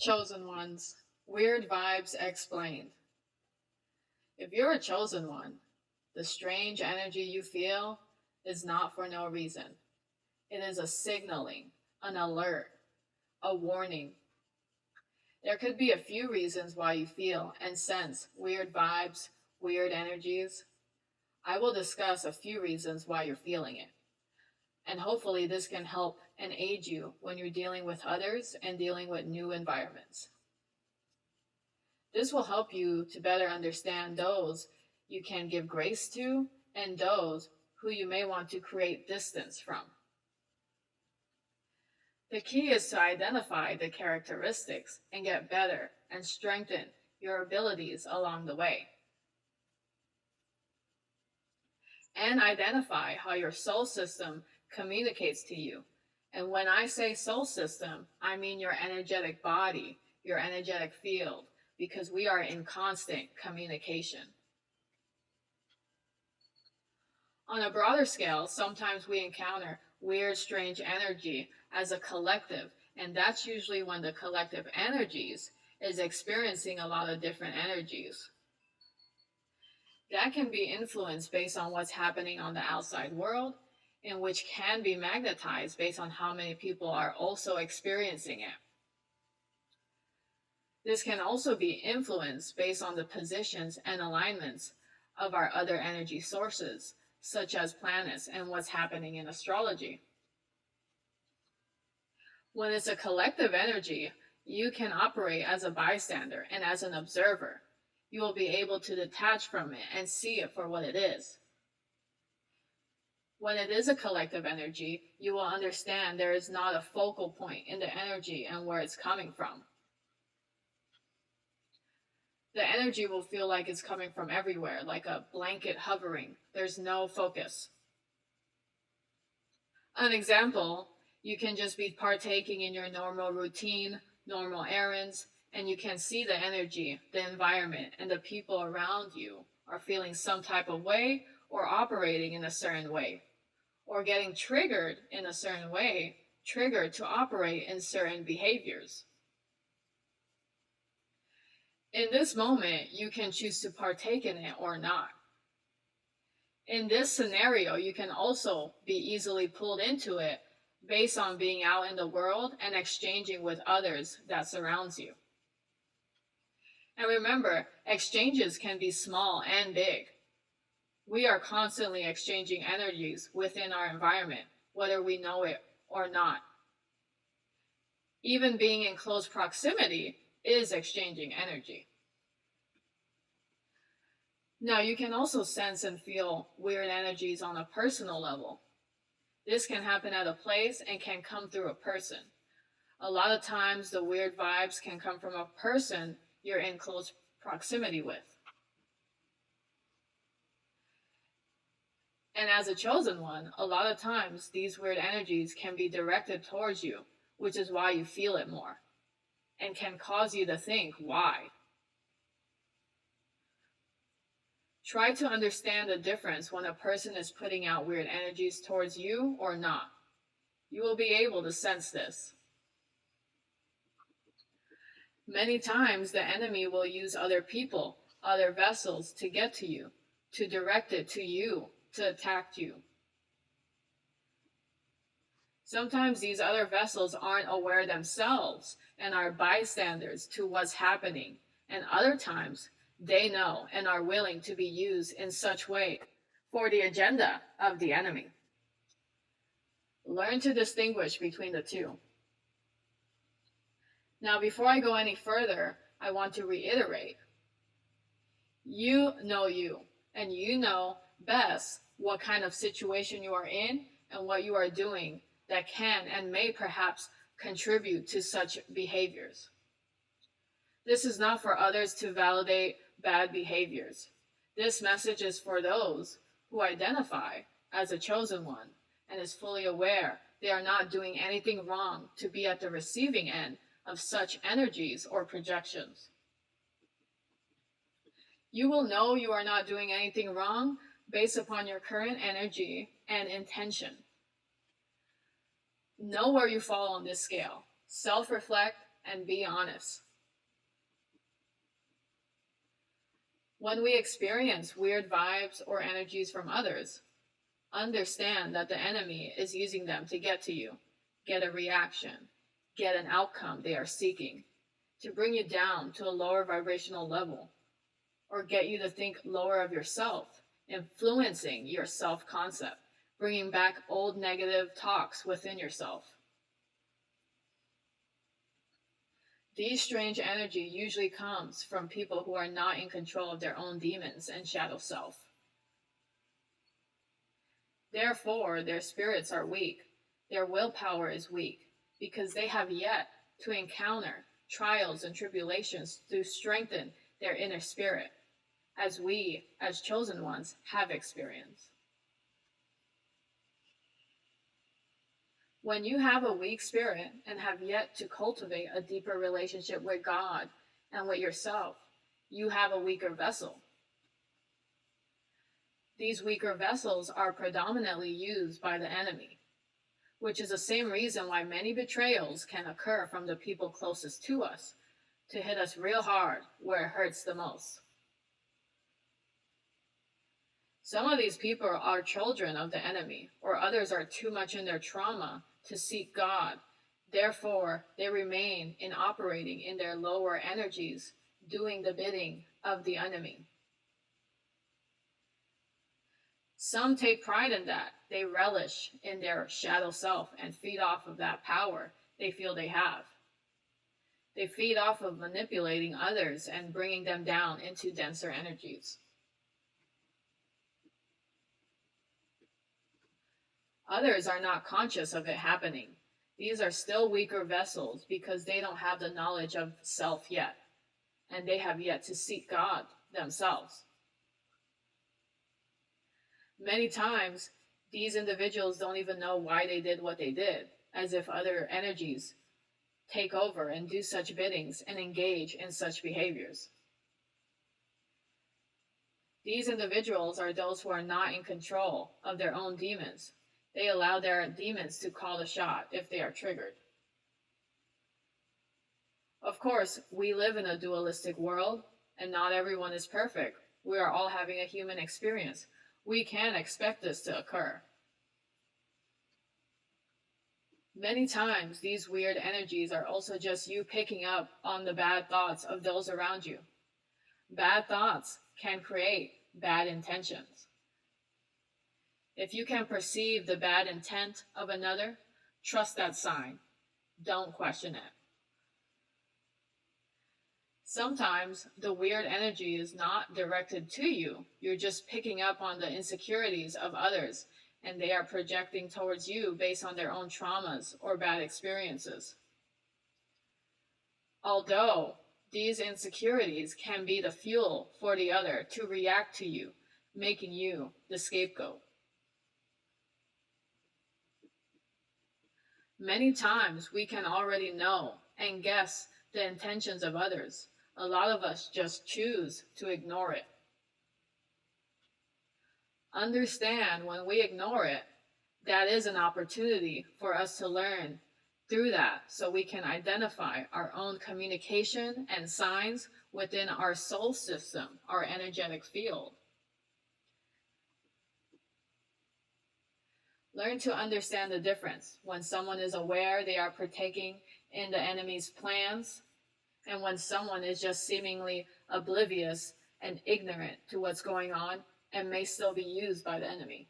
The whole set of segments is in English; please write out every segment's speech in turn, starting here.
Chosen ones. Weird vibes explained. If you're a chosen one, the strange energy you feel is not for no reason. It is a signaling, an alert, a warning. There could be a few reasons why you feel and sense weird vibes, weird energies. I will discuss a few reasons why you're feeling it. And hopefully, this can help and aid you when you're dealing with others and dealing with new environments. This will help you to better understand those you can give grace to and those who you may want to create distance from. The key is to identify the characteristics and get better and strengthen your abilities along the way. And identify how your soul system communicates to you. And when I say soul system, I mean your energetic body, your energetic field, because we are in constant communication. On a broader scale, sometimes we encounter weird, strange energy as a collective, and that's usually when the collective energies is experiencing a lot of different energies. That can be influenced based on what's happening on the outside world, and which can be magnetized based on how many people are also experiencing it. This can also be influenced based on the positions and alignments of our other energy sources, such as planets and what's happening in astrology. When it's a collective energy, you can operate as a bystander and as an observer. You will be able to detach from it and see it for what it is. When it is a collective energy, you will understand there is not a focal point in the energy and where it's coming from. The energy will feel like it's coming from everywhere, like a blanket hovering. There's no focus. An example, you can just be partaking in your normal routine, normal errands, and you can see the energy, the environment, and the people around you are feeling some type of way or operating in a certain way, or getting triggered in a certain way, triggered to operate in certain behaviors. In this moment, you can choose to partake in it or not. In this scenario, you can also be easily pulled into it based on being out in the world and exchanging with others that surrounds you. And remember, exchanges can be small and big. We are constantly exchanging energies within our environment, whether we know it or not. Even being in close proximity is exchanging energy. Now, you can also sense and feel weird energies on a personal level. This can happen at a place and can come through a person. A lot of times, the weird vibes can come from a person you're in close proximity with. And as a chosen one, a lot of times these weird energies can be directed towards you, which is why you feel it more, and can cause you to think, why? Try to understand the difference when a person is putting out weird energies towards you or not. You will be able to sense this. Many times the enemy will use other people, other vessels to get to you, to direct it to you, to attack you. Sometimes these other vessels aren't aware themselves and are bystanders to what's happening, and other times they know and are willing to be used in such way for the agenda of the enemy. Learn to distinguish between the two. Now, before I go any further, I want to reiterate. You know you, and you know best what kind of situation you are in and what you are doing that can and may perhaps contribute to such behaviors. This is not for others to validate bad behaviors. This message is for those who identify as a chosen one and is fully aware they are not doing anything wrong to be at the receiving end of such energies or projections. You will know you are not doing anything wrong based upon your current energy and intention. Know where you fall on this scale. Self-reflect, and be honest. When we experience weird vibes or energies from others, understand that the enemy is using them to get to you, get a reaction, get an outcome they are seeking, to bring you down to a lower vibrational level, or get you to think lower of yourself, influencing your self-concept, bringing back old negative talks within yourself. These strange energy usually comes from people who are not in control of their own demons and shadow self. Therefore, their spirits are weak, their willpower is weak, because they have yet to encounter trials and tribulations to strengthen their inner spirit, as we, as chosen ones, have experienced. When you have a weak spirit and have yet to cultivate a deeper relationship with God and with yourself, you have a weaker vessel. These weaker vessels are predominantly used by the enemy, which is the same reason why many betrayals can occur from the people closest to us, to hit us real hard where it hurts the most. Some of these people are children of the enemy, or others are too much in their trauma to seek God. Therefore, they remain in operating in their lower energies, doing the bidding of the enemy. Some take pride in that. They relish in their shadow self and feed off of that power they feel they have. They feed off of manipulating others and bringing them down into denser energies. Others are not conscious of it happening. These are still weaker vessels because they don't have the knowledge of self yet, and they have yet to seek God themselves. Many times, these individuals don't even know why they did what they did, as if other energies take over and do such biddings and engage in such behaviors. These individuals are those who are not in control of their own demons. They allow their demons to call the shot if they are triggered. Of course, we live in a dualistic world, and not everyone is perfect. We are all having a human experience. We can expect this to occur. Many times, these weird energies are also just you picking up on the bad thoughts of those around you. Bad thoughts can create bad intentions. If you can perceive the bad intent of another, trust that sign. Don't question it. Sometimes the weird energy is not directed to you. You're just picking up on the insecurities of others, and they are projecting towards you based on their own traumas or bad experiences. Although these insecurities can be the fuel for the other to react to you, making you the scapegoat. Many times we can already know and guess the intentions of others. A lot of us just choose to ignore it. Understand when we ignore it, that is an opportunity for us to learn through that so we can identify our own communication and signs within our soul system, our energetic field. Learn to understand the difference when someone is aware they are partaking in the enemy's plans, and when someone is just seemingly oblivious and ignorant to what's going on and may still be used by the enemy.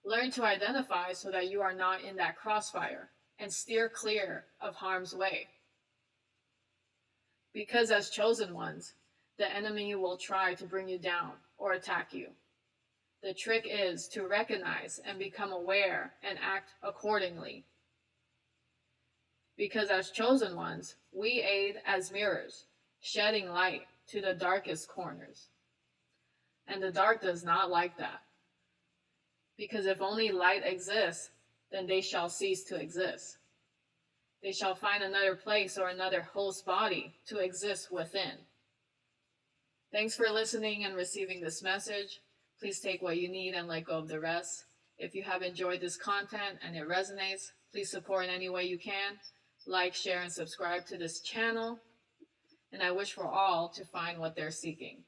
Learn to identify so that you are not in that crossfire and steer clear of harm's way. Because as chosen ones, the enemy will try to bring you down or attack you. The trick is to recognize and become aware and act accordingly. Because as chosen ones, we aid as mirrors, shedding light to the darkest corners. And the dark does not like that. Because if only light exists, then they shall cease to exist. They shall find another place or another host body to exist within. Thanks for listening and receiving this message. Please take what you need and let go of the rest. If you have enjoyed this content and it resonates, please support in any way you can. Like, share, and subscribe to this channel. And I wish for all to find what they're seeking.